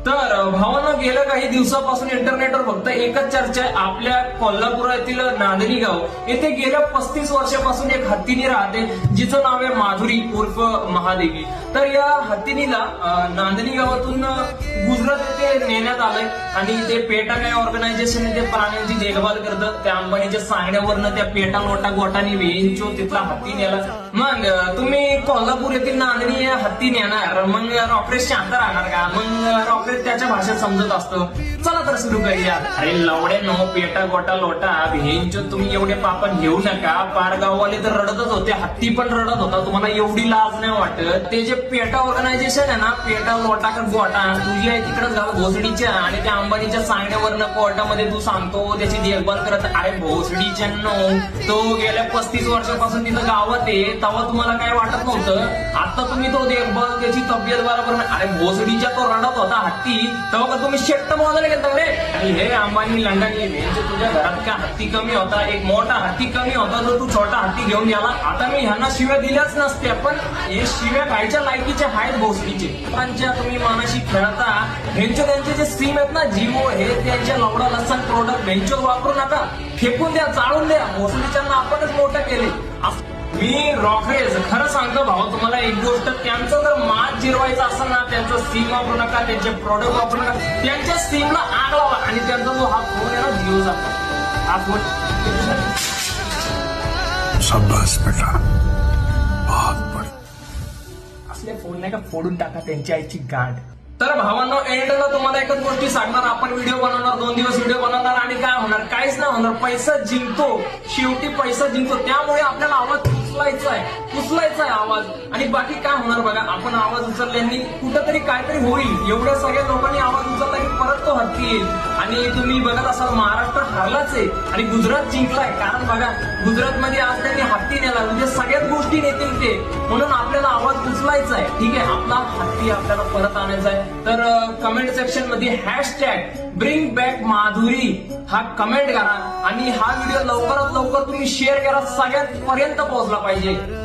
तर भावांनो, गेल्या काही दिवसापासून इंटरनेटवर फक्त एकच चर्चा आहे. आपल्या कोल्हापुरातील नांदणी गाव येथे गेल्या 35 वर्षापासून एक हत्तीनी राहते, जिचं नाव आहे माधुरी उर्फ महादेवी. तर या हत्तीनीला नांदणी गावातून गुजरात येथे नेण्यात आलंय आणि ते पेटा काय ऑर्गनायझेशन ते प्राण्यांची देखभाल करतं. त्या अंबानीच्या सांगण्यावरनं त्या पेटा लोटा गोटानी वेंचो तिथला हत्ती नेला. मग तुम्ही कोल्हापूर येथील नांदणी या हत्ती नेणार, मग रॉकेट शांत राहणार का? मग रॉकेट त्याच्या भाषेत समजत असतो. चला तर सुरू करूया. अरे लवडे नो, पेटा गोटा लोटा भेंचो, तुम्ही एवढे पापण घेऊ नका. पार गाववाले तर रडतच होते, हत्ती पण रडत होता. तुम्हाला एवढी लाज नाही वाटत? ते जे पेटा ऑर्गनायझेशन आहे ना, पेटा लोटा का गोटा, तुझी आहे तिकडे घाल भोसडीच्या. आणि त्या अंबानीच्या सांगण्यावरनं कोर्टामध्ये तू सांगतो त्याची देखभाल करत. अरे भोसडीच्या नो, तो गेल्या 35 वर्षापासून तिथं गावात आहे, तेव्हा तुम्हाला काय वाटत नव्हतं? आता तुम्ही तो देखभाल, त्याची तब्येत बरोबर नाही. अरे भोसडीच्या तो रडत होता हत्ती, तेव्हा का तुम्ही शेट्ट मोजायला गेलता रे? आणि हे अंबानी लंडन तुझ्या घरात का हत्ती कमी होता? एक मोठा हत्ती कमी होता जो तू छोटा हत्ती घेऊन गेला. आता मी ह्यांना शिव्या दिल्याच नसते, पण हे शिव्या खायच्या लायकीचे आहेत भोसडीचे. त्यांच्या तुम्ही मनाशी खेळता. ह्यांचे त्यांचे जे स्ट्रीम आहेत ना, जिओ, हे त्यांच्या लवडा लसण प्रोडक्ट ह्यांच्यावर वापरू नका, फेकून द्या, जाळून द्या. भोसडीच्यांना आपणच मोठं केले. मी रॉकेज खरं सांगतो भाऊ तुम्हाला एक गोष्ट, त्यांचं जर मात जिरवायचं असेल ना, त्यांचं स्टीम वापरू नका, त्यांचे प्रोडक्ट वापरू नका. त्यांच्या स्टीमला आग लावा. आणि त्यांचा जो हा फोन आहे ना, जिओचा हा फोन, शाबाश बेटा, बहुत बढिया. असले फोन नाही का फोडून टाका त्यांच्या आईची गाठ. तर भावांनो, एंडला तुम्हाला एकच गोष्टी सांगणार. आपण व्हिडिओ बनवणार, 2 दिवस व्हिडिओ बनवणार आणि काय होणार? काहीच नाही होणार. पैसा जिंकतो, शेवटी पैसा जिंकतो. त्यामुळे आपल्याला आवाज उचलायचा आहे आवाज. आणि बाकी काय होणार बघा, आपण आवाज उचलल्याने कुठंतरी काहीतरी होईल. एवढ्या सगळ्या लोकांनी आवाज उचलला की परत तो हत्ती येईल. आणि तुम्ही बघत असाल, महाराष्ट्र हारलाच आहे आणि गुजरात जिंकलाय. कारण बघा, गुजरातमध्ये आज त्यांनी हत्ती नेला, म्हणजे सगळ्याच गोष्टी नेतील ते. म्हणून आपल्याला आवाज उचलायचा आहे. ठीक आहे, आपला हत्ती आपल्याला परत आणायचा आहे. तर कमेंट सेक्शन मध्ये हॅशटॅग ब्रिंग बॅक माधुरी हा कमेंट करा आणि हा व्हिडिओ लवकरात लवकर तुम्ही शेअर करा, सगळ्यात पर्यंत पोहोचला पाहिजे.